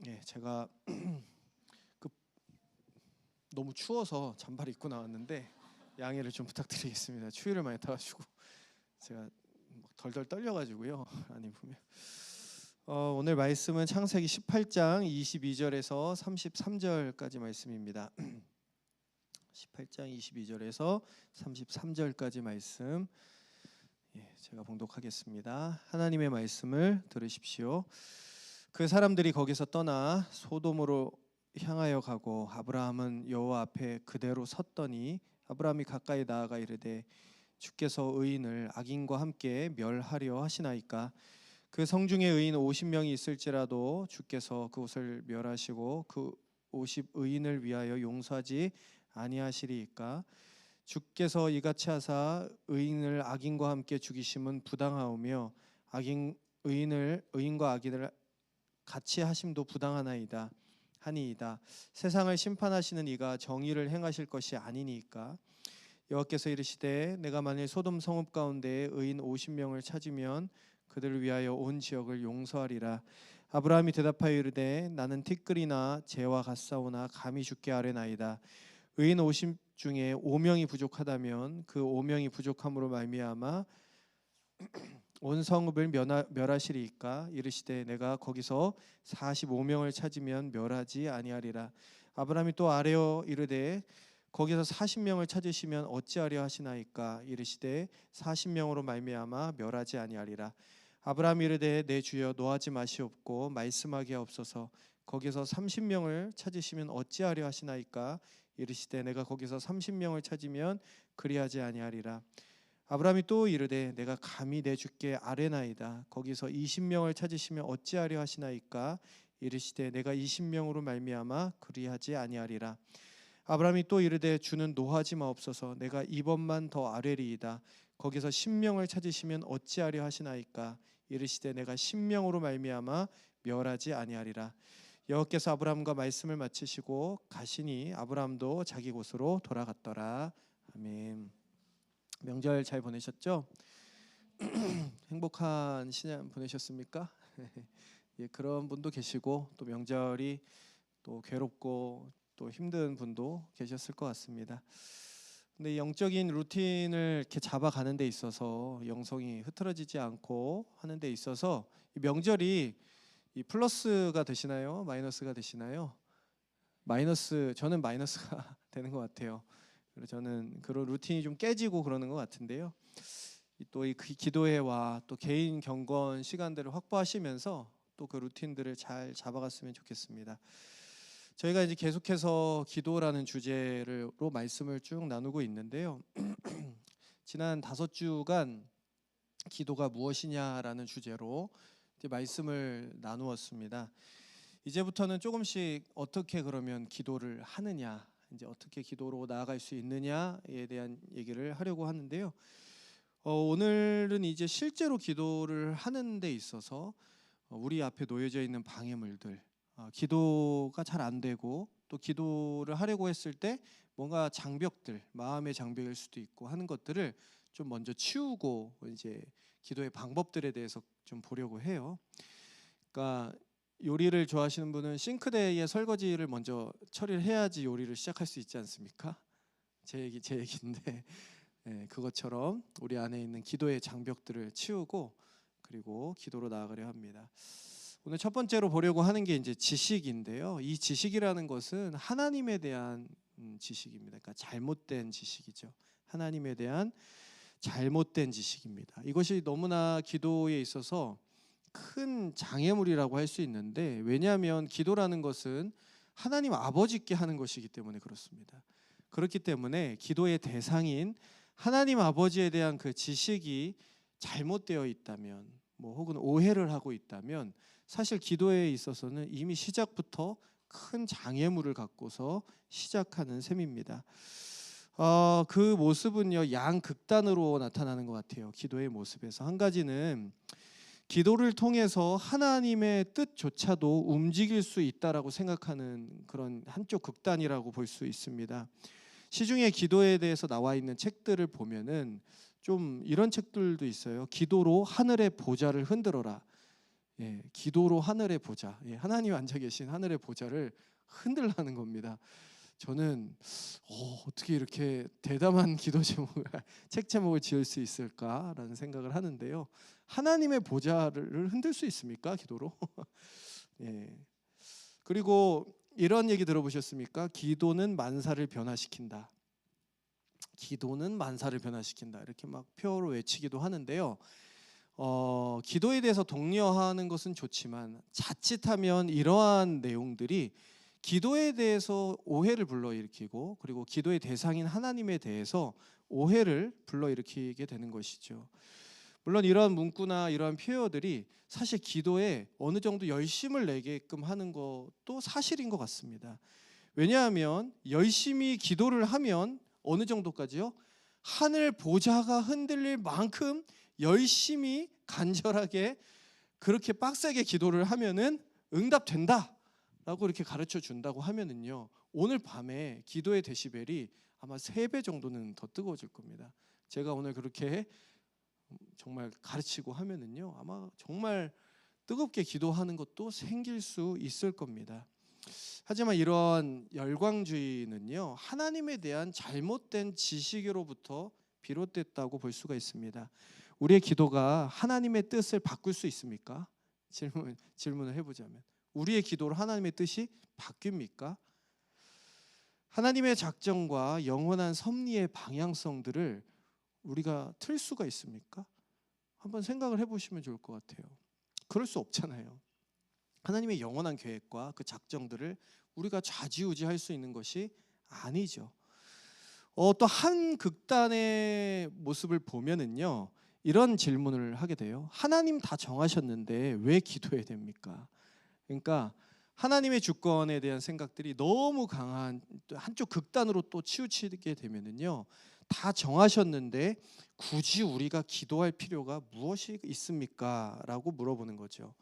제가 그 너무 추워서 잠바를 입고 나왔는데 양해를 좀 부탁드리겠습니다. 추위를 많이 타가지고 제가 막 덜덜 떨려가지고요. 안 입으면. 오늘 말씀은 창세기 18장 22절에서 33절까지 말씀입니다. 18장 22절에서 33절까지 말씀 제가 봉독하겠습니다. 하나님의 말씀을 들으십시오. 그 사람들이 거기서 떠나 소돔으로 향하여 가고 아브라함은 여호와 앞에 그대로 섰더니 아브라함이 가까이 나아가 이르되 주께서 의인을 악인과 함께 멸하려 하시나이까. 그 성중에 의인 50명이 있을지라도 주께서 그곳을 멸하시고 그 50 의인을 위하여 용서하지 아니하시리이까. 주께서 이같이 하사 의인을 악인과 함께 죽이심은 부당하오며 의인과 악인을 같이 하심도 부당하나이다 하니이다. 세상을 심판하시는 이가 정의를 행하실 것이 아니니까. 여호와께서 이르시되 내가 만일 소돔 성읍 가운데 의인 50명을 찾으면 그들을 위하여 온 지역을 용서하리라. 아브라함이 대답하여 이르되 나는 티끌이나 재와 같사오나 감히 주께 아뢰나이다. 의인 50 중에 5명이 부족하다면 그 5명이 부족함으로 말미암아 온 성읍을 멸하시리이까. 이르시되 내가 거기서 45명을 찾으면 멸하지 아니하리라. 아브라함이 또 아뢰어 이르되 거기서 40명을 찾으시면 어찌하려 하시나이까. 이르시되 40명으로 말미암아 멸하지 아니하리라. 아브라함이 이르되 내 주여 노하지 마시옵고 말씀하게 하옵소서. 거기서 30명을 찾으시면 어찌하려 하시나이까. 이르시되 내가 거기서 30명을 찾으면 그리하지 아니하리라. 아브라함이 또 이르되 내가 감히 내 주께 아뢰나이다. 거기서 20명을 찾으시면 어찌하려 하시나이까. 이르시되 내가 20명으로 말미암아 그리하지 아니하리라. 아브라함이 또 이르되 주는 노하지 마옵소서. 내가 이번만 더 아뢰리이다. 거기서 10명을 찾으시면 어찌하려 하시나이까. 이르시되 내가 10명으로 말미암아 멸하지 아니하리라. 여호와께서 아브라함과 말씀을 마치시고 가시니 아브라함도 자기 곳으로 돌아갔더라. 아멘. 명절 잘 보내셨죠? 행복한 신년 보내셨습니까? 그런 분도 계시고 또 명절이 또 괴롭고 또 힘든 분도 계셨을 것 같습니다. 근데 영적인 루틴을 이렇게 잡아가는 데 있어서 영성이 흐트러지지 않고 하는 데 있어서 이 명절이 이 플러스가 되시나요? 마이너스가 되시나요? 저는 마이너스가 되는 것 같아요. 그래서 저는 그런 루틴이 좀 깨지고 그러는 것 같은데요. 또 이 기도회와 또 개인 경건 시간들을 확보하시면서 또 그 루틴들을 잘 잡아갔으면 좋겠습니다. 저희가 이제 계속해서 기도라는 주제로 말씀을 쭉 나누고 있는데요. 지난 5주간 기도가 무엇이냐라는 주제로 이제 말씀을 나누었습니다. 이제부터는 조금씩 어떻게 그러면 기도를 하느냐, 이제 어떻게 기도로 나아갈 수 있느냐에 대한 얘기를 하려고 하는데요. 오늘은 이제 실제로 기도를 하는 데 있어서 우리 앞에 놓여져 있는 방해물들, 기도가 잘 안 되고 또 기도를 하려고 했을 때 뭔가 장벽들, 마음의 장벽일 수도 있고 하는 것들을 좀 먼저 치우고 이제 기도의 방법들에 대해서 좀 보려고 해요. 그러니까 요리를 좋아하시는 분은 싱크대의 설거지를 먼저 처리를 해야지 요리를 시작할 수 있지 않습니까? 제 얘기인데 그것처럼 우리 안에 있는 기도의 장벽들을 치우고 그리고 기도로 나아가려 합니다. 오늘 첫 번째로 보려고 하는 게 이제 지식인데요. 이 지식이라는 것은 하나님에 대한 지식입니다. 그러니까 잘못된 지식이죠. 하나님에 대한 잘못된 지식입니다. 이것이 너무나 기도에 있어서 큰 장애물이라고 할 수 있는데, 왜냐하면 기도라는 것은 하나님 아버지께 하는 것이기 때문에 그렇습니다. 그렇기 때문에 기도의 대상인 하나님 아버지에 대한 그 지식이 잘못되어 있다면, 혹은 오해를 하고 있다면 사실 기도에 있어서는 이미 시작부터 큰 장애물을 갖고서 시작하는 셈입니다. 그 모습은요, 양극단으로 나타나는 것 같아요. 기도의 모습에서 한 가지는 기도를 통해서 하나님의 뜻조차도 움직일 수 있다라고 생각하는 그런 한쪽 극단이라고 볼 수 있습니다. 시중에 기도에 대해서 나와 있는 책들을 보면은 좀 이런 책들도 있어요. 기도로 하늘의 보좌를 흔들어라. 기도로 하늘의 보좌, 하나님 앉아 계신 하늘의 보좌를 흔들라는 겁니다. 저는 어떻게 이렇게 대담한 기도 제목을 책 제목을 지을 수 있을까라는 생각을 하는데요. 하나님의 보좌를 흔들 수 있습니까? 기도로? 그리고 이런 얘기 들어보셨습니까? 기도는 만사를 변화시킨다. 기도는 만사를 변화시킨다. 이렇게 막 표어로 외치기도 하는데요. 기도에 대해서 독려하는 것은 좋지만 자칫하면 이러한 내용들이 기도에 대해서 오해를 불러일으키고 그리고 기도의 대상인 하나님에 대해서 오해를 불러일으키게 되는 것이죠. 물론 이러한 문구나 이러한 표현들이 사실 기도에 어느 정도 열심을 내게끔 하는 것도 사실인 것 같습니다. 왜냐하면 열심히 기도를 하면 어느 정도까지요? 하늘 보좌가 흔들릴 만큼 열심히 간절하게 그렇게 빡세게 기도를 하면은 응답된다라고 이렇게 가르쳐 준다고 하면은요, 오늘 밤에 기도의 데시벨이 아마 3배 정도는 더 뜨거워질 겁니다. 제가 오늘 그렇게 정말 가르치고 하면은요, 아마 정말 뜨겁게 기도하는 것도 생길 수 있을 겁니다. 하지만 이런 열광주의는요, 하나님에 대한 잘못된 지식으로부터 비롯됐다고 볼 수가 있습니다. 우리의 기도가 하나님의 뜻을 바꿀 수 있습니까? 질문을 해보자면 우리의 기도로 하나님의 뜻이 바뀝니까? 하나님의 작정과 영원한 섭리의 방향성들을 우리가 틀 수가 있습니까? 한번 생각을 해보시면 좋을 것 같아요. 그럴 수 없잖아요. 하나님의 영원한 계획과 그 작정들을 우리가 좌지우지할 수 있는 것이 아니죠. 또 한 극단의 모습을 보면은요, 이런 질문을 하게 돼요. 하나님 다 정하셨는데 왜 기도해야 됩니까? 그러니까 하나님의 주권에 대한 생각들이 너무 강한 한쪽 극단으로 또 치우치게 되면은요, 다 정하셨는데 굳이 우리가 기도할 필요가 무엇이 있습니까? 라고 물어보는 거죠.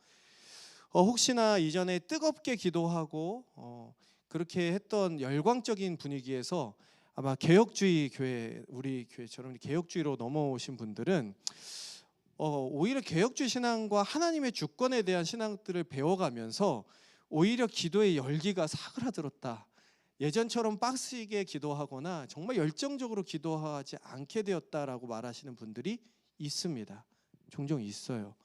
혹시나 이전에 뜨겁게 기도하고 그렇게 했던 열광적인 분위기에서 아마 개혁주의 교회, 우리 교회처럼 개혁주의로 넘어오신 분들은 오히려 개혁주의 신앙과 하나님의 주권에 대한 신앙들을 배워가면서 오히려 기도의 열기가 사그라들었다. 예전처럼 빡시게 기도하거나 정말 열정적으로 기도하지 않게 되었다라고 말하시는 분들이 있습니다. 종종 있어요.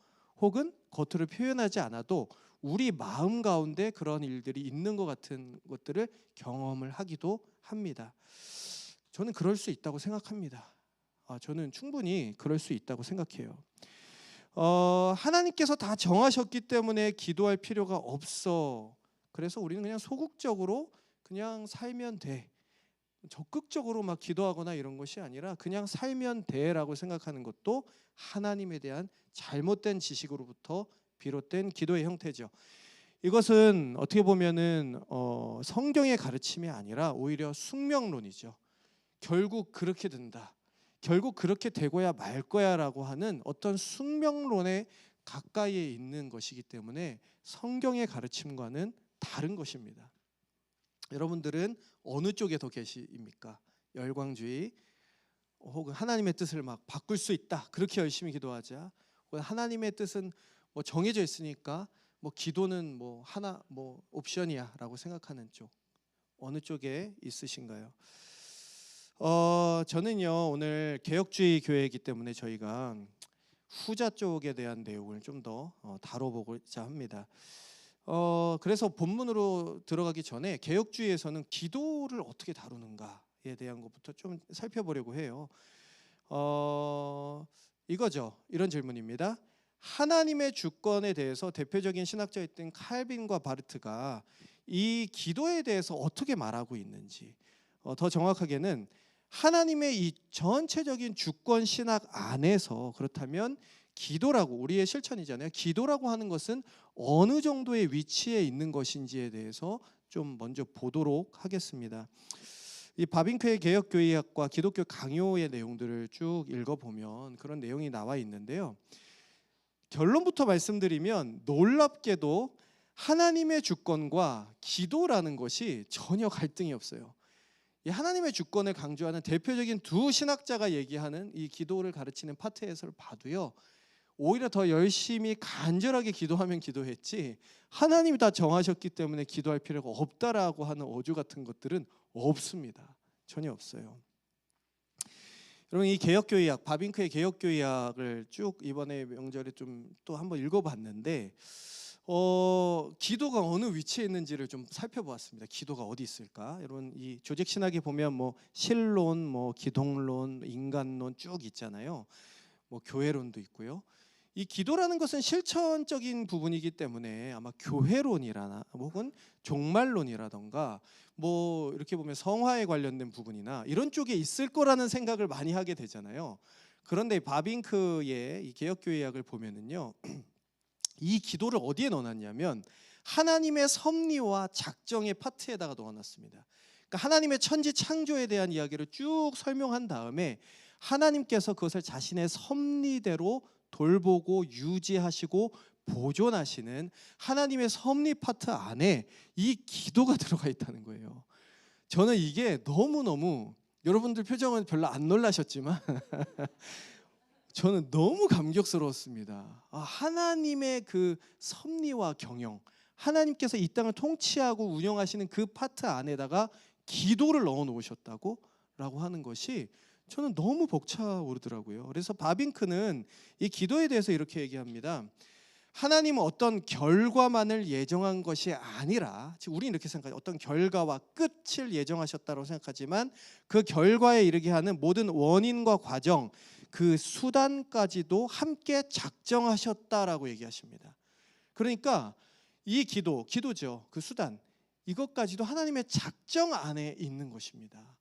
혹은 겉으로 표현하지 않아도 우리 마음 가운데 그런 일들이 있는 것 같은 것들을 경험을 하기도 합니다. 저는 그럴 수 있다고 생각합니다. 저는 충분히 그럴 수 있다고 생각해요. 하나님께서 다 정하셨기 때문에 기도할 필요가 없어. 그래서 우리는 그냥 소극적으로 그냥 살면 돼. 적극적으로 막 기도하거나 이런 것이 아니라 그냥 살면 돼라고 생각하는 것도 하나님에 대한 잘못된 지식으로부터 비롯된 기도의 형태죠. 이것은 어떻게 보면은 성경의 가르침이 아니라 오히려 숙명론이죠. 결국 그렇게 된다. 결국 그렇게 되고야 말 거야라고 하는 어떤 숙명론에 가까이에 있는 것이기 때문에 성경의 가르침과는 다른 것입니다. 여러분들은 어느 쪽에 더 계십니까? 열광주의, 혹은 하나님의 뜻을 막 바꿀 수 있다. 그렇게 열심히 기도하자. 혹은 하나님의 뜻은 뭐 정해져 있으니까 뭐 기도는 뭐 하나 뭐 옵션이야라고 생각하는 쪽. 어느 쪽에 있으신가요? 저는요, 오늘 개혁주의 교회이기 때문에 저희가 후자 쪽에 대한 내용을 좀 더 다뤄보고자 합니다. 그래서 본문으로 들어가기 전에 개혁주의에서는 기도를 어떻게 다루는가에 대한 것부터 좀 살펴보려고 해요. 이거죠. 이런 질문입니다. 하나님의 주권에 대해서 대표적인 신학자였던 칼빈과 바르트가 이 기도에 대해서 어떻게 말하고 있는지, 더 정확하게는 하나님의 이 전체적인 주권 신학 안에서 그렇다면 기도라고, 우리의 실천이잖아요. 기도라고 하는 것은 어느 정도의 위치에 있는 것인지에 대해서 좀 먼저 보도록 하겠습니다. 이 바빙크의 개혁교회학과 기독교 강요의 내용들을 쭉 읽어보면 그런 내용이 나와 있는데요. 결론부터 말씀드리면 놀랍게도 하나님의 주권과 기도라는 것이 전혀 갈등이 없어요. 이 하나님의 주권을 강조하는 대표적인 두 신학자가 얘기하는 이 기도를 가르치는 파트에서 봐도요, 오히려 더 열심히 간절하게 기도하면 기도했지 하나님이 다 정하셨기 때문에 기도할 필요가 없다라고 하는 어조 같은 것들은 없습니다. 전혀 없어요. 여러분, 이 개역교의학, 바빙크의 개역교의학을 쭉 이번에 명절에 좀 또 한번 읽어봤는데 기도가 어느 위치에 있는지를 좀 살펴보았습니다. 기도가 어디 있을까? 여러분, 이 조직 신학에 보면 뭐 신론, 뭐 기독론, 인간론 쭉 있잖아요. 뭐 교회론도 있고요. 이 기도라는 것은 실천적인 부분이기 때문에 아마 교회론이라나 혹은 종말론이라던가 뭐 이렇게 보면 성화에 관련된 부분이나 이런 쪽에 있을 거라는 생각을 많이 하게 되잖아요. 그런데 바빙크의 이 개역교회학을 보면은요, 이 기도를 어디에 넣어놨냐면 하나님의 섭리와 작정의 파트에다가 넣어놨습니다. 그러니까 하나님의 천지 창조에 대한 이야기를 쭉 설명한 다음에 하나님께서 그것을 자신의 섭리대로 돌보고 유지하시고 보존하시는 하나님의 섭리 파트 안에 이 기도가 들어가 있다는 거예요. 저는 이게 너무너무, 여러분들 표정은 별로 안 놀라셨지만 저는 너무 감격스러웠습니다. 하나님의 그 섭리와 경영, 하나님께서 이 땅을 통치하고 운영하시는 그 파트 안에다가 기도를 넣어 놓으셨다고 라고 하는 것이 저는 너무 벅차오르더라고요. 그래서 바빙크는 이 기도에 대해서 이렇게 얘기합니다. 하나님은 어떤 결과만을 예정한 것이 아니라, 우리는 이렇게 생각해요. 어떤 결과와 끝을 예정하셨다고 생각하지만 그 결과에 이르게 하는 모든 원인과 과정, 그 수단까지도 함께 작정하셨다라고 얘기하십니다. 그러니까 이 기도죠. 그 수단, 이것까지도 하나님의 작정 안에 있는 것입니다.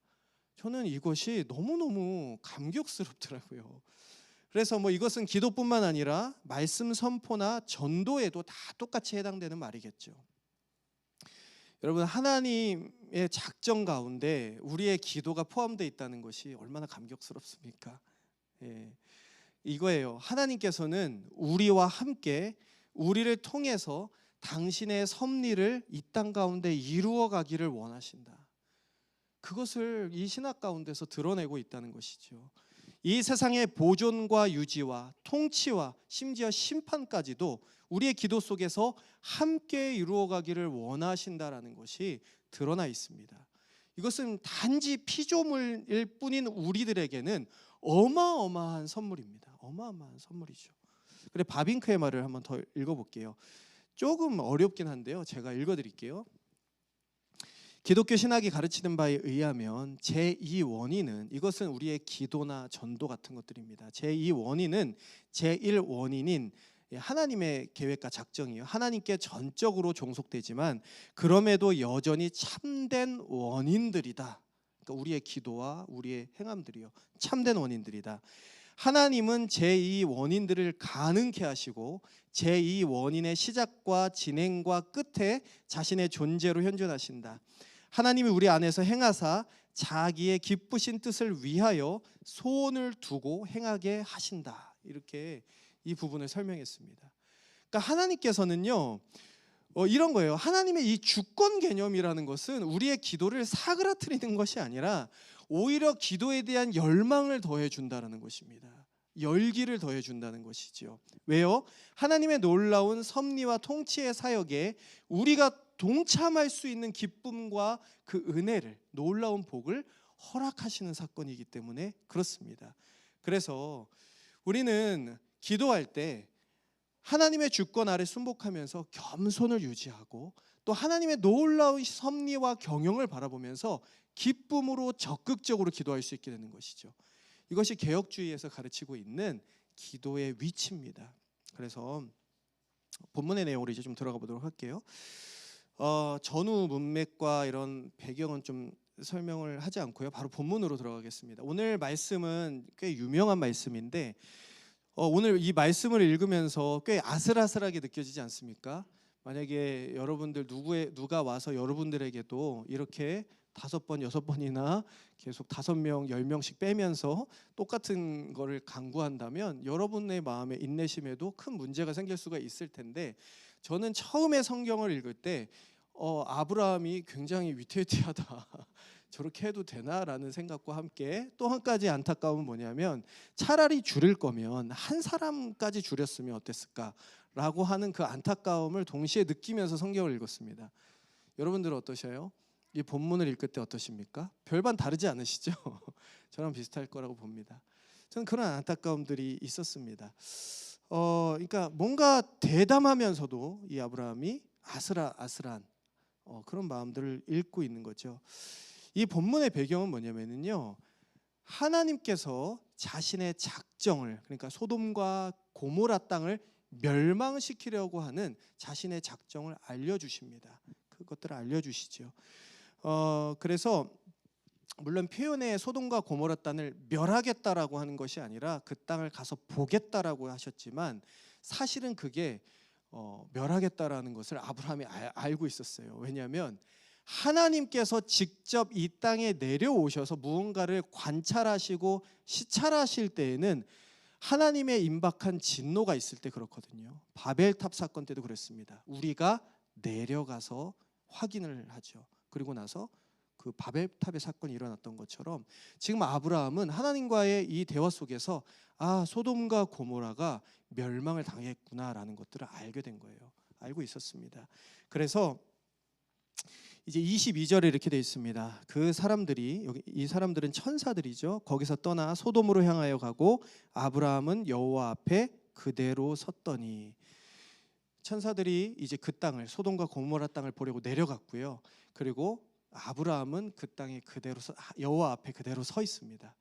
저는 이것이 너무너무 감격스럽더라고요. 그래서 뭐 이것은 기도뿐만 아니라 말씀 선포나 전도에도 다 똑같이 해당되는 말이겠죠. 여러분, 하나님의 작정 가운데 우리의 기도가 포함되어 있다는 것이 얼마나 감격스럽습니까? 이거예요. 하나님께서는 우리와 함께 우리를 통해서 당신의 섭리를 이 땅 가운데 이루어 가기를 원하신다. 그것을 이 신학 가운데서 드러내고 있다는 것이죠. 이 세상의 보존과 유지와 통치와 심지어 심판까지도 우리의 기도 속에서 함께 이루어가기를 원하신다라는 것이 드러나 있습니다. 이것은 단지 피조물일 뿐인 우리들에게는 어마어마한 선물입니다. 어마어마한 선물이죠. 그래, 바빙크의 말을 한번 더 읽어볼게요. 조금 어렵긴 한데요, 제가 읽어드릴게요. 기독교 신학이 가르치는 바에 의하면 제2원인은, 이것은 우리의 기도나 전도 같은 것들입니다. 제2원인은 제1원인인 하나님의 계획과 작정이에요. 하나님께 전적으로 종속되지만 그럼에도 여전히 참된 원인들이다. 그러니까 우리의 기도와 우리의 행함들이요, 참된 원인들이다. 하나님은 제2원인들을 가능케 하시고 제2원인의 시작과 진행과 끝에 자신의 존재로 현존하신다. 하나님이 우리 안에서 행하사 자기의 기쁘신 뜻을 위하여 소원을 두고 행하게 하신다. 이렇게 이 부분을 설명했습니다. 그러니까 하나님께서는요, 이런 거예요. 하나님의 이 주권 개념이라는 것은 우리의 기도를 사그라뜨리는 것이 아니라 오히려 기도에 대한 열망을 더해준다는 것입니다. 열기를 더해준다는 것이죠. 왜요? 하나님의 놀라운 섭리와 통치의 사역에 우리가 동참할 수 있는 기쁨과 그 은혜를, 놀라운 복을 허락하시는 사건이기 때문에 그렇습니다. 그래서 우리는 기도할 때 하나님의 주권 아래 순복하면서 겸손을 유지하고 또 하나님의 놀라운 섭리와 경영을 바라보면서 기쁨으로 적극적으로 기도할 수 있게 되는 것이죠. 이것이 개혁주의에서 가르치고 있는 기도의 위치입니다. 그래서 본문의 내용으로 이제 좀 들어가 보도록 할게요. 전후 문맥과 이런 배경은 좀 설명을 하지 않고요, 바로 본문으로 들어가겠습니다. 오늘 말씀은 꽤 유명한 말씀인데 오늘 이 말씀을 읽으면서 꽤 아슬아슬하게 느껴지지 않습니까? 만약에 여러분들 누가 와서 여러분들에게도 이렇게 5번, 6번이나 계속 5명, 10명씩 빼면서 똑같은 거를 강구한다면 여러분의 마음의 인내심에도 큰 문제가 생길 수가 있을 텐데, 저는 처음에 성경을 읽을 때 아브라함이 굉장히 위태위태하다. 저렇게 해도 되나라는 생각과 함께 또 한 가지 안타까움은 뭐냐면 차라리 줄일 거면 한 사람까지 줄였으면 어땠을까라고 하는 그 안타까움을 동시에 느끼면서 성경을 읽었습니다. 여러분들은 어떠셔요? 이 본문을 읽을 때 어떠십니까? 별반 다르지 않으시죠? 저랑 비슷할 거라고 봅니다. 저는 그런 안타까움들이 있었습니다. 그러니까 뭔가 대담하면서도 이 아브라함이 아슬아슬한 그런 마음들을 읽고 있는 거죠. 이 본문의 배경은 뭐냐면요, 하나님께서 자신의 작정을, 그러니까 소돔과 고모라 땅을 멸망시키려고 하는 자신의 작정을 알려주십니다. 그것들을 알려주시죠. 그래서 물론 표현에 소돔과 고모라 땅을 멸하겠다라고 하는 것이 아니라 그 땅을 가서 보겠다라고 하셨지만 사실은 그게 멸하겠다라는 것을 아브라함이 알고 있었어요. 왜냐하면 하나님께서 직접 이 땅에 내려오셔서 무언가를 관찰하시고 시찰하실 때에는 하나님의 임박한 진노가 있을 때 그렇거든요. 바벨탑 사건 때도 그랬습니다. 우리가 내려가서 확인을 하죠. 그리고 나서 그 바벨탑의 사건이 일어났던 것처럼 지금 아브라함은 하나님과의 이 대화 속에서 소돔과 고모라가 멸망을 당했구나라는 것들을 알게 된 거예요. 알고 있었습니다. 그래서 이제 22절에 이렇게 되어 있습니다. 그 사람들이, 이 사람들은 천사들이죠. 거기서 떠나 소돔으로 향하여 가고 아브라함은 여호와 앞에 그대로 섰더니, 천사들이 이제 그 땅을, 소돔과 고모라 땅을 보려고 내려갔고요. 그리고 아브라함은 그 땅에 그대로 여호와 앞에 그대로 서 있습니다.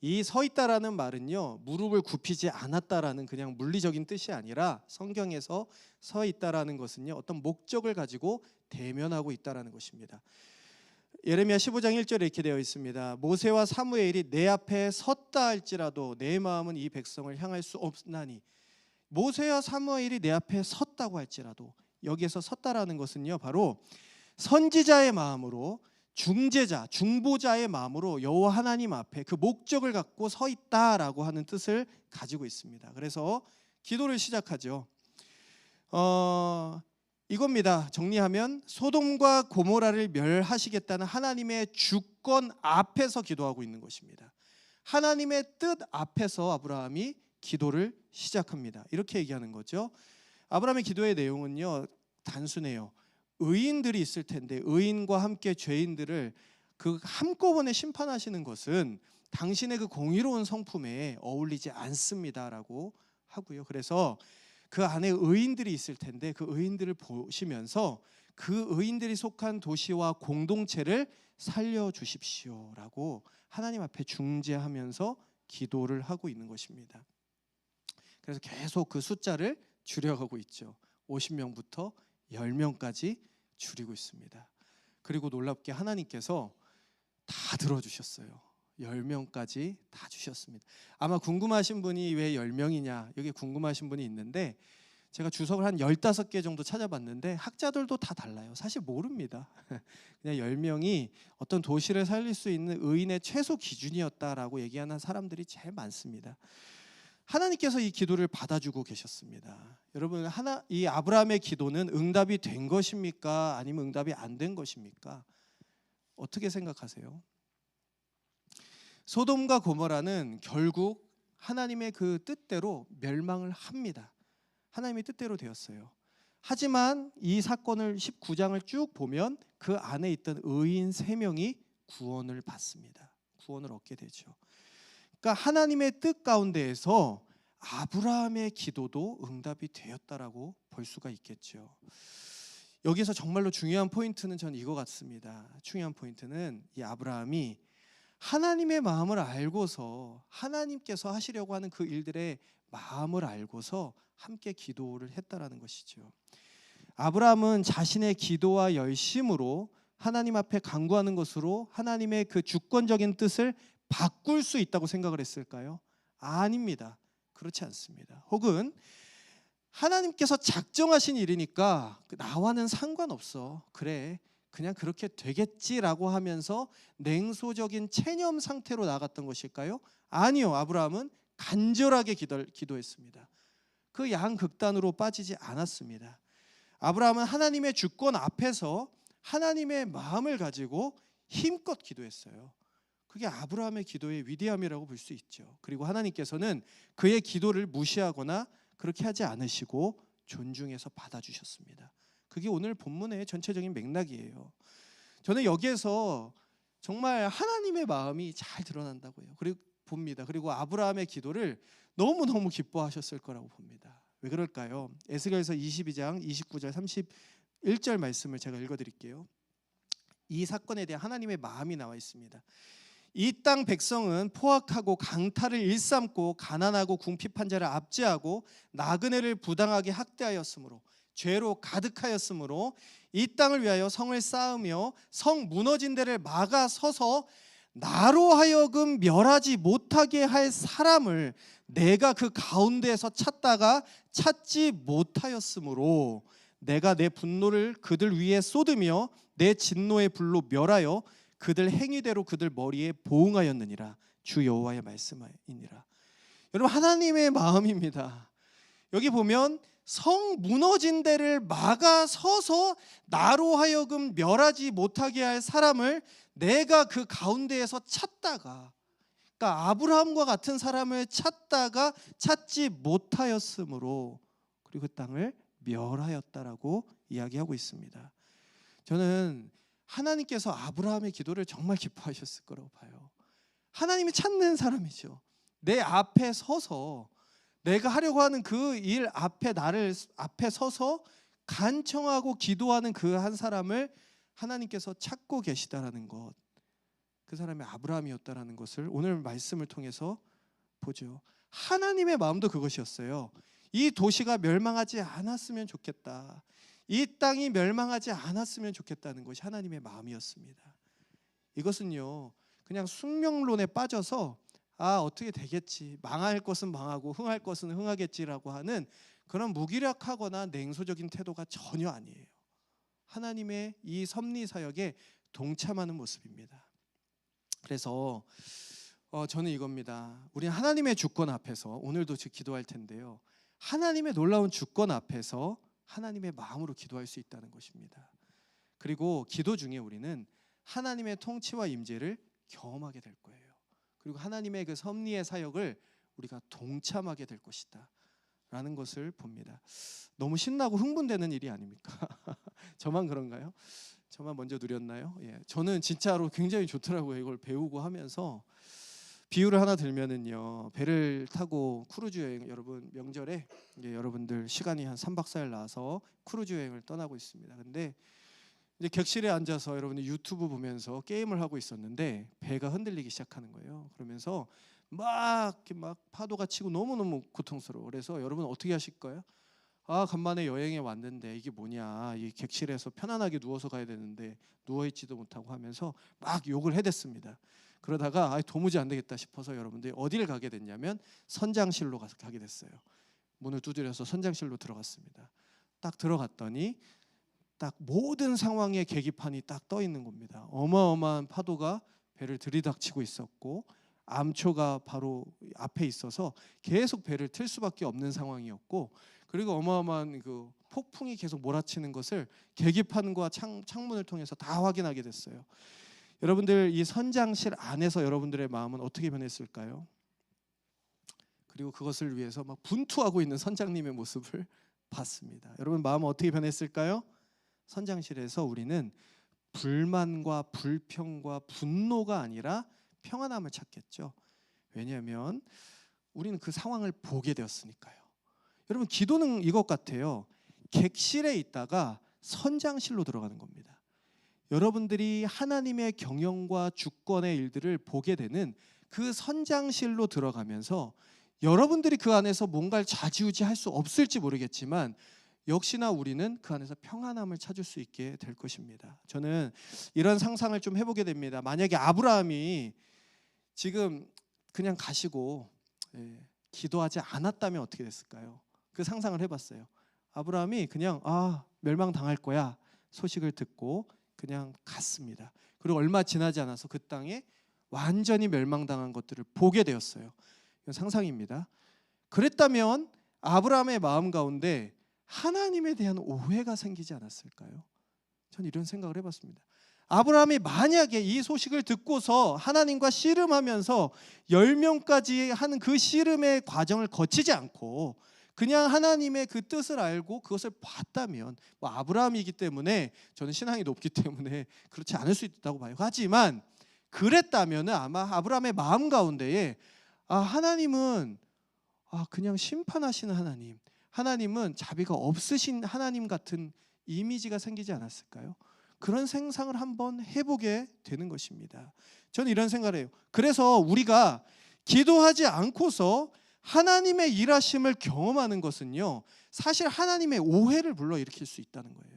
이 서 있다라는 말은요, 무릎을 굽히지 않았다라는 그냥 물리적인 뜻이 아니라 성경에서 서 있다라는 것은요, 어떤 목적을 가지고 대면하고 있다라는 것입니다. 예레미야 15장 1절에 이렇게 되어 있습니다. 모세와 사무엘이 내 앞에 섰다 할지라도 내 마음은 이 백성을 향할 수 없나니. 모세와 사무엘이 내 앞에 섰다고 할지라도, 여기에서 섰다라는 것은요, 바로 선지자의 마음으로, 중재자, 중보자의 마음으로 여호와 하나님 앞에 그 목적을 갖고 서 있다라고 하는 뜻을 가지고 있습니다. 그래서 기도를 시작하죠. 이겁니다. 정리하면 소돔과 고모라를 멸하시겠다는 하나님의 주권 앞에서 기도하고 있는 것입니다. 하나님의 뜻 앞에서 아브라함이 기도를 시작합니다. 이렇게 얘기하는 거죠. 아브라함의 기도의 내용은요, 단순해요. 의인들이 있을 텐데 의인과 함께 죄인들을 그 한꺼번에 심판하시는 것은 당신의 그 공의로운 성품에 어울리지 않습니다라고 하고요. 그래서 그 안에 의인들이 있을 텐데 그 의인들을 보시면서 그 의인들이 속한 도시와 공동체를 살려주십시오라고 하나님 앞에 중재하면서 기도를 하고 있는 것입니다. 그래서 계속 그 숫자를 줄여가고 있죠. 50명부터 10명까지 줄이고 있습니다. 그리고 놀랍게 하나님께서 다 들어주셨어요. 10명까지 다 주셨습니다. 아마 궁금하신 분이 왜 10명이냐, 여기 궁금하신 분이 있는데 제가 주석을 한 15개 정도 찾아봤는데 학자들도 다 달라요. 사실 모릅니다. 그냥 10명이 어떤 도시를 살릴 수 있는 의인의 최소 기준이었다라고 얘기하는 사람들이 제일 많습니다. 하나님께서 이 기도를 받아주고 계셨습니다. 여러분, 이 아브라함의 기도는 응답이 된 것입니까? 아니면 응답이 안 된 것입니까? 어떻게 생각하세요? 소돔과 고모라는 결국 하나님의 그 뜻대로 멸망을 합니다. 하나님의 뜻대로 되었어요. 하지만 이 사건을 19장을 쭉 보면 그 안에 있던 의인 3명이 구원을 받습니다. 구원을 얻게 되죠. 그러니까 하나님의 뜻 가운데에서 아브라함의 기도도 응답이 되었다라고 볼 수가 있겠죠. 여기서 정말로 중요한 포인트는 저는 이거 같습니다. 중요한 포인트는 이 아브라함이 하나님의 마음을 알고서 하나님께서 하시려고 하는 그 일들의 마음을 알고서 함께 기도를 했다라는 것이죠. 아브라함은 자신의 기도와 열심으로 하나님 앞에 간구하는 것으로 하나님의 그 주권적인 뜻을 바꿀 수 있다고 생각을 했을까요? 아닙니다. 그렇지 않습니다. 혹은 하나님께서 작정하신 일이니까 나와는 상관없어, 그래 그냥 그렇게 되겠지라고 하면서 냉소적인 체념 상태로 나갔던 것일까요? 아니요. 아브라함은 간절하게 기도했습니다. 그 양극단으로 빠지지 않았습니다. 아브라함은 하나님의 주권 앞에서 하나님의 마음을 가지고 힘껏 기도했어요. 그게 아브라함의 기도의 위대함이라고 볼 수 있죠. 그리고 하나님께서는 그의 기도를 무시하거나 그렇게 하지 않으시고 존중해서 받아주셨습니다. 그게 오늘 본문의 전체적인 맥락이에요. 저는 여기에서 정말 하나님의 마음이 잘 드러난다고요. 그리고 봅니다. 그리고 아브라함의 기도를 너무너무 기뻐하셨을 거라고 봅니다. 왜 그럴까요? 에스겔서 22장 29절 31절 말씀을 제가 읽어드릴게요. 이 사건에 대한 하나님의 마음이 나와 있습니다. 이 땅 백성은 포악하고 강탈을 일삼고 가난하고 궁핍한 자를 압제하고 나그네를 부당하게 학대하였으므로 죄로 가득하였으므로 이 땅을 위하여 성을 쌓으며 성 무너진 데를 막아 서서 나로 하여금 멸하지 못하게 할 사람을 내가 그 가운데에서 찾다가 찾지 못하였으므로 내가 내 분노를 그들 위에 쏟으며 내 진노의 불로 멸하여 그들 행위대로 그들 머리에 보응하였느니라. 주 여호와의 말씀이니라. 여러분, 하나님의 마음입니다. 여기 보면 성 무너진 데를 막아 서서 나로 하여금 멸하지 못하게 할 사람을 내가 그 가운데에서 찾다가, 그러니까 아브라함과 같은 사람을 찾다가 찾지 못하였으므로 그리고 그 땅을 멸하였다라고 이야기하고 있습니다. 저는 하나님께서 아브라함의 기도를 정말 기뻐하셨을 거라고 봐요. 하나님이 찾는 사람이죠. 내 앞에 서서 내가 하려고 하는 그 일 앞에 나를 앞에 서서 간청하고 기도하는 그 한 사람을 하나님께서 찾고 계시다라는 것, 그 사람이 아브라함이었다라는 것을 오늘 말씀을 통해서 보죠. 하나님의 마음도 그것이었어요. 이 도시가 멸망하지 않았으면 좋겠다. 이 땅이 멸망하지 않았으면 좋겠다는 것이 하나님의 마음이었습니다. 이것은요, 그냥 숙명론에 빠져서 어떻게 되겠지, 망할 것은 망하고 흥할 것은 흥하겠지라고 하는 그런 무기력하거나 냉소적인 태도가 전혀 아니에요. 하나님의 이 섭리 사역에 동참하는 모습입니다. 그래서 저는 이겁니다. 우리 하나님의 주권 앞에서 오늘도 기도할 텐데요, 하나님의 놀라운 주권 앞에서 하나님의 마음으로 기도할 수 있다는 것입니다. 그리고 기도 중에 우리는 하나님의 통치와 임재를 경험하게 될 거예요. 그리고 하나님의 그 섭리의 사역을 우리가 동참하게 될 것이다 라는 것을 봅니다. 너무 신나고 흥분되는 일이 아닙니까? 저만 그런가요? 저만 먼저 누렸나요? 예, 저는 진짜로 굉장히 좋더라고요. 이걸 배우고 하면서. 비유를 하나 들면은요, 배를 타고 크루즈 여행, 여러분 명절에 여러분들 시간이 한 3박 4일 나와서 크루즈 여행을 떠나고 있습니다. 근데 이제 객실에 앉아서 여러분들 유튜브 보면서 게임을 하고 있었는데 배가 흔들리기 시작하는 거예요. 그러면서 막 파도가 치고 너무너무 고통스러워. 그래서 여러분 어떻게 하실 거예요? 간만에 여행에 왔는데 이게 뭐냐, 이 객실에서 편안하게 누워서 가야 되는데 누워있지도 못하고 하면서 막 욕을 해댔습니다. 그러다가 도무지 안 되겠다 싶어서 여러분들이 어디를 가게 됐냐면 선장실로 가게 됐어요. 문을 두드려서 선장실로 들어갔습니다. 딱 들어갔더니 딱 모든 상황의 계기판이 딱 떠 있는 겁니다. 어마어마한 파도가 배를 들이닥치고 있었고 암초가 바로 앞에 있어서 계속 배를 틀 수밖에 없는 상황이었고, 그리고 어마어마한 그 폭풍이 계속 몰아치는 것을 계기판과 창문을 통해서 다 확인하게 됐어요. 여러분들, 이 선장실 안에서 여러분들의 마음은 어떻게 변했을까요? 그리고 그것을 위해서 막 분투하고 있는 선장님의 모습을 봤습니다. 여러분, 마음은 어떻게 변했을까요? 선장실에서 우리는 불만과 불평과 분노가 아니라 평안함을 찾겠죠. 왜냐하면 우리는 그 상황을 보게 되었으니까요. 여러분, 기도는 이것 같아요. 객실에 있다가 선장실로 들어가는 겁니다. 여러분들이 하나님의 경영과 주권의 일들을 보게 되는 그 선장실로 들어가면서 여러분들이 그 안에서 뭔가를 좌지우지할 수 없을지 모르겠지만 역시나 우리는 그 안에서 평안함을 찾을 수 있게 될 것입니다. 저는 이런 상상을 좀 해보게 됩니다. 만약에 아브라함이 지금 그냥 가시고 기도하지 않았다면 어떻게 됐을까요? 그 상상을 해봤어요. 아브라함이 그냥 멸망당할 거야 소식을 듣고 그냥 갔습니다. 그리고 얼마 지나지 않아서 그 땅에 완전히 멸망당한 것들을 보게 되었어요. 이건 상상입니다. 그랬다면 아브라함의 마음 가운데 하나님에 대한 오해가 생기지 않았을까요? 전 이런 생각을 해봤습니다. 아브라함이 만약에 이 소식을 듣고서 하나님과 씨름하면서 10명까지 하는 그 씨름의 과정을 거치지 않고 그냥 하나님의 그 뜻을 알고 그것을 봤다면, 뭐 아브라함이기 때문에, 저는 신앙이 높기 때문에 그렇지 않을 수 있다고 봐요. 하지만 그랬다면 아마 아브라함의 마음 가운데에 하나님은 그냥 심판하시는 하나님, 하나님은 자비가 없으신 하나님 같은 이미지가 생기지 않았을까요? 그런 생상을 한번 해보게 되는 것입니다. 저는 이런 생각을 해요. 그래서 우리가 기도하지 않고서 하나님의 일하심을 경험하는 것은요, 사실 하나님의 오해를 불러일으킬 수 있다는 거예요.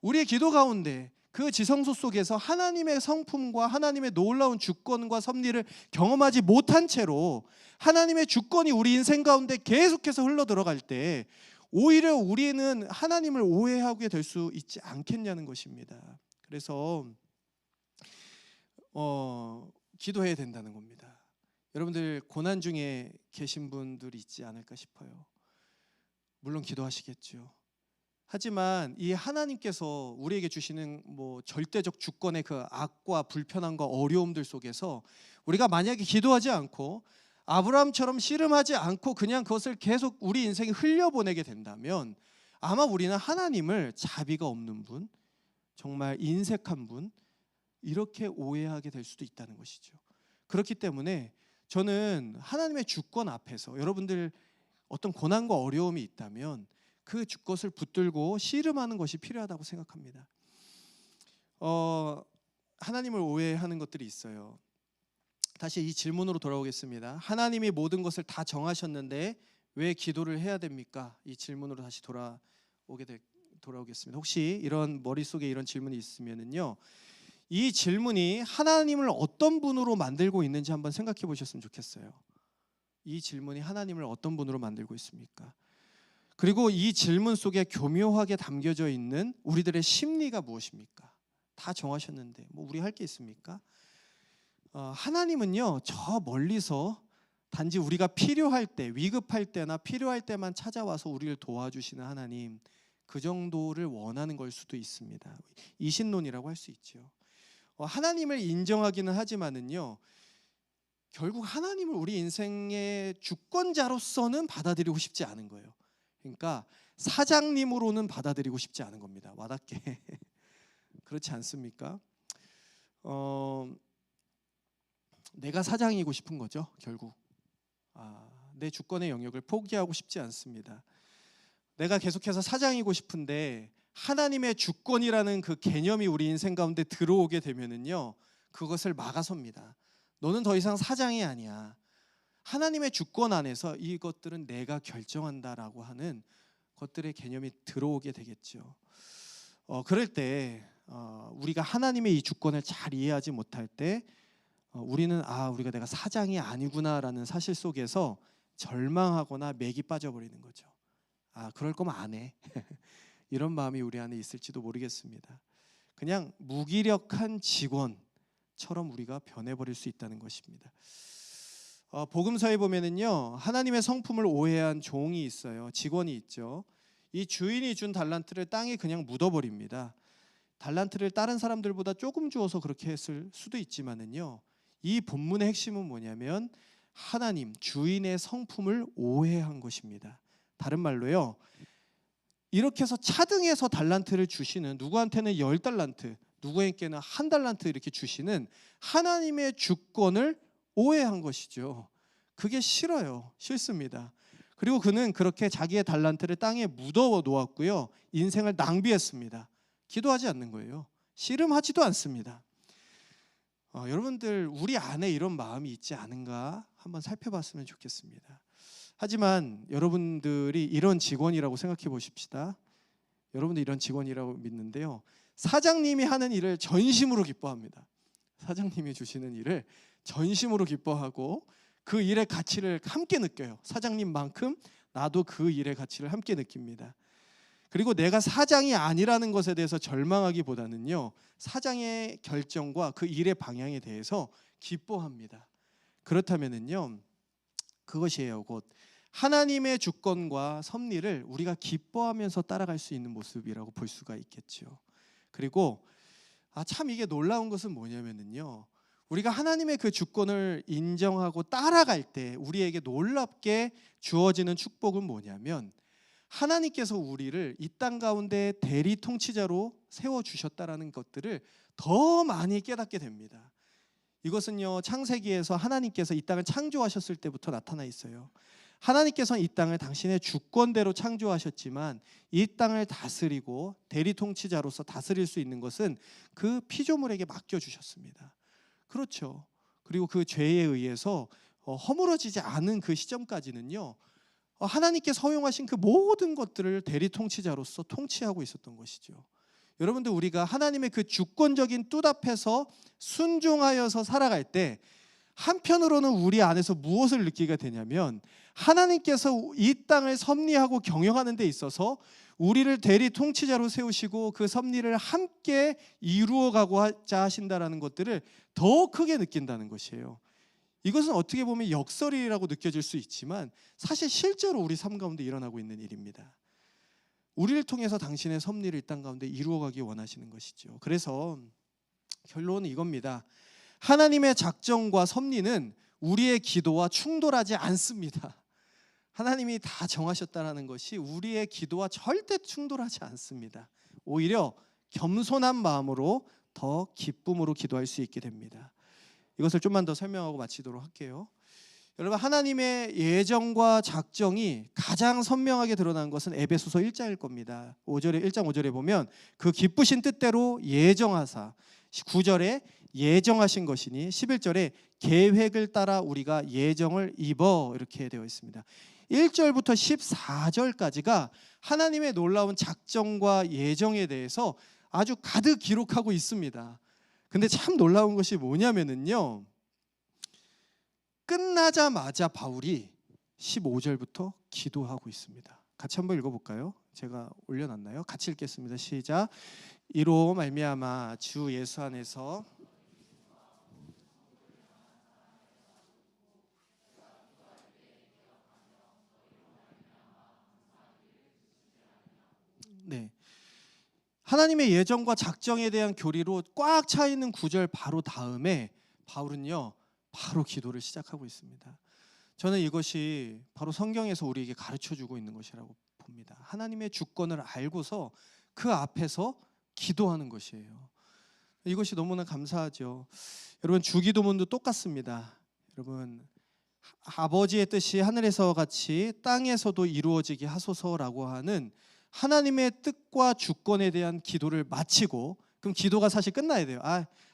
우리의 기도 가운데 그 지성소 속에서 하나님의 성품과 하나님의 놀라운 주권과 섭리를 경험하지 못한 채로 하나님의 주권이 우리 인생 가운데 계속해서 흘러들어갈 때 오히려 우리는 하나님을 오해하게 될 수 있지 않겠냐는 것입니다. 그래서 기도해야 된다는 겁니다. 여러분들 고난 중에 계신 분들이 있지 않을까 싶어요. 물론 기도하시겠죠. 하지만 이 하나님께서 우리에게 주시는 절대적 주권의 그 악과 불편함과 어려움들 속에서 우리가 만약에 기도하지 않고 아브라함처럼 씨름하지 않고 그냥 그것을 계속 우리 인생에 흘려보내게 된다면 아마 우리는 하나님을 자비가 없는 분, 정말 인색한 분, 이렇게 오해하게 될 수도 있다는 것이죠. 그렇기 때문에 저는 하나님의 주권 앞에서 여러분들 어떤 고난과 어려움이 있다면 그 주권을 붙들고 씨름하는 것이 필요하다고 생각합니다. 하나님을 오해하는 것들이 있어요. 다시 이 질문으로 돌아오겠습니다. 하나님이 모든 것을 다 정하셨는데 왜 기도를 해야 됩니까? 이 질문으로 다시 돌아오겠습니다. 혹시 이런 머릿속에 이런 질문이 있으면은요, 이 질문이 하나님을 어떤 분으로 만들고 있는지 한번 생각해 보셨으면 좋겠어요. 이 질문이 하나님을 어떤 분으로 만들고 있습니까? 그리고 이 질문 속에 교묘하게 담겨져 있는 우리들의 심리가 무엇입니까? 다 정하셨는데 우리 할 게 있습니까? 하나님은요, 저 멀리서 단지 우리가 필요할 때, 위급할 때나 필요할 때만 찾아와서 우리를 도와주시는 하나님, 그 정도를 원하는 걸 수도 있습니다. 이신론이라고 할 수 있죠. 하나님을 인정하기는 하지만은요, 결국 하나님을 우리 인생의 주권자로서는 받아들이고 싶지 않은 거예요. 그러니까 사장님으로는 받아들이고 싶지 않은 겁니다. 와닿게. 그렇지 않습니까? 내가 사장이고 싶은 거죠, 결국. 내 주권의 영역을 포기하고 싶지 않습니다. 내가 계속해서 사장이고 싶은데 하나님의 주권이라는 그 개념이 우리 인생 가운데 들어오게 되면은요, 그것을 막아섭니다. 너는 더 이상 사장이 아니야. 하나님의 주권 안에서 이것들은 내가 결정한다라고 하는 것들의 개념이 들어오게 되겠죠. 그럴 때 우리가 하나님의 이 주권을 잘 이해하지 못할 때 우리는 우리가 내가 사장이 아니구나라는 사실 속에서 절망하거나 맥이 빠져버리는 거죠. 그럴 거면 안 해. 이런 마음이 우리 안에 있을지도 모르겠습니다. 그냥 무기력한 직원처럼 우리가 변해버릴 수 있다는 것입니다. 복음서에 보면은요, 하나님의 성품을 오해한 종이 있어요. 직원이 있죠. 이 주인이 준 달란트를 땅에 그냥 묻어버립니다. 달란트를 다른 사람들보다 조금 주어서 그렇게 했을 수도 있지만은요, 이 본문의 핵심은 뭐냐면 하나님, 주인의 성품을 오해한 것입니다. 다른 말로요, 이렇게 해서 차등해서 달란트를 주시는, 누구한테는 10달란트, 누구에게는 1달란트 이렇게 주시는 하나님의 주권을 오해한 것이죠. 그게 싫어요. 싫습니다. 그리고 그는 그렇게 자기의 달란트를 땅에 묻어 놓았고요, 인생을 낭비했습니다. 기도하지 않는 거예요. 씨름하지도 않습니다. 여러분들 우리 안에 이런 마음이 있지 않은가 한번 살펴봤으면 좋겠습니다. 하지만 여러분들이 이런 직원이라고 생각해 보십시다. 여러분들 이런 직원이라고 믿는데요, 사장님이 하는 일을 전심으로 기뻐합니다. 사장님이 주시는 일을 전심으로 기뻐하고 그 일의 가치를 함께 느껴요. 사장님만큼 나도 그 일의 가치를 함께 느낍니다. 그리고 내가 사장이 아니라는 것에 대해서 절망하기보다는요, 사장의 결정과 그 일의 방향에 대해서 기뻐합니다. 그렇다면은요, 그것이에요. 곧 하나님의 주권과 섭리를 우리가 기뻐하면서 따라갈 수 있는 모습이라고 볼 수가 있겠죠. 그리고 참 이게 놀라운 것은 뭐냐면요, 우리가 하나님의 그 주권을 인정하고 따라갈 때 우리에게 놀랍게 주어지는 축복은 뭐냐면, 하나님께서 우리를 이 땅 가운데 대리 통치자로 세워주셨다라는 것들을 더 많이 깨닫게 됩니다. 이것은요, 창세기에서 하나님께서 이 땅을 창조하셨을 때부터 나타나 있어요. 하나님께서는 이 땅을 당신의 주권대로 창조하셨지만 이 땅을 다스리고 대리 통치자로서 다스릴 수 있는 것은 그 피조물에게 맡겨주셨습니다. 그렇죠. 그리고 그 죄에 의해서 허물어지지 않은 그 시점까지는요, 하나님께서 허용하신 그 모든 것들을 대리 통치자로서 통치하고 있었던 것이죠. 여러분들, 우리가 하나님의 그 주권적인 뜻 앞에서 순종하여서 살아갈 때 한편으로는 우리 안에서 무엇을 느끼게 되냐면, 하나님께서 이 땅을 섭리하고 경영하는 데 있어서 우리를 대리 통치자로 세우시고 그 섭리를 함께 이루어가고자 하신다라는 것들을 더 크게 느낀다는 것이에요. 이것은 어떻게 보면 역설이라고 느껴질 수 있지만 사실 실제로 우리 삶 가운데 일어나고 있는 일입니다. 우리를 통해서 당신의 섭리를 이 땅 가운데 이루어가기 원하시는 것이죠. 그래서 결론은 이겁니다. 하나님의 작정과 섭리는 우리의 기도와 충돌하지 않습니다. 하나님이 다 정하셨다는 것이 우리의 기도와 절대 충돌하지 않습니다. 오히려 겸손한 마음으로 더 기쁨으로 기도할 수 있게 됩니다. 이것을 좀만 더 설명하고 마치도록 할게요. 여러분, 하나님의 예정과 작정이 가장 선명하게 드러난 것은 에베소서 1장일 겁니다. 1장 5절에 보면 그 기쁘신 뜻대로 예정하사, 9절에 예정하신 것이니, 11절에 계획을 따라 우리가 예정을 입어, 이렇게 되어 있습니다. 1절부터 14절까지가 하나님의 놀라운 작정과 예정에 대해서 아주 가득 기록하고 있습니다. 근데 참 놀라운 것이 뭐냐면요, 끝나자마자 바울이 15절부터 기도하고 있습니다. 같이 한번 읽어볼까요? 제가 올려놨나요? 같이 읽겠습니다. 시작. 이로 말미암아 주 예수 안에서 네, 하나님의 예정과 작정에 대한 교리로 꽉 차 있는 구절 바로 다음에 바울은요, 바로 기도를 시작하고 있습니다. 저는 이것이 바로 성경에서 우리에게 가르쳐주고 있는 것이라고 봅니다. 하나님의 주권을 알고서 그 앞에서 기도하는 것이에요. 이것이 너무나 감사하죠. 여러분, 주기도문도 똑같습니다. 여러분, 아버지의 뜻이 하늘에서 같이 땅에서도 이루어지게 하소서라고 하는 하나님의 뜻과 주권에 대한 기도를 마치고, 그럼 기도가 사실 끝나야 돼요.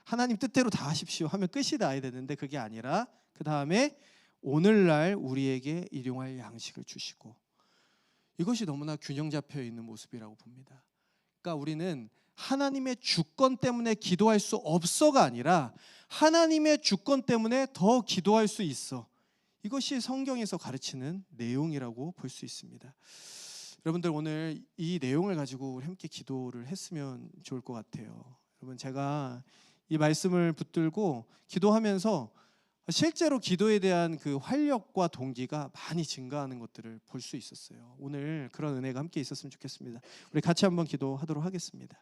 하나님 뜻대로 다 하십시오 하면 끝이 나야 되는데 그게 아니라 그 다음에 오늘날 우리에게 일용할 양식을 주시고, 이것이 너무나 균형 잡혀 있는 모습이라고 봅니다. 그러니까 우리는 하나님의 주권 때문에 기도할 수 없어가 아니라 하나님의 주권 때문에 더 기도할 수 있어. 이것이 성경에서 가르치는 내용이라고 볼 수 있습니다. 여러분들, 오늘 이 내용을 가지고 우리 함께 기도를 했으면 좋을 것 같아요. 여러분, 제가 이 말씀을 붙들고 기도하면서 실제로 기도에 대한 그 활력과 동기가 많이 증가하는 것들을 볼 수 있었어요. 오늘 그런 은혜가 함께 있었으면 좋겠습니다. 우리 같이 한번 기도하도록 하겠습니다.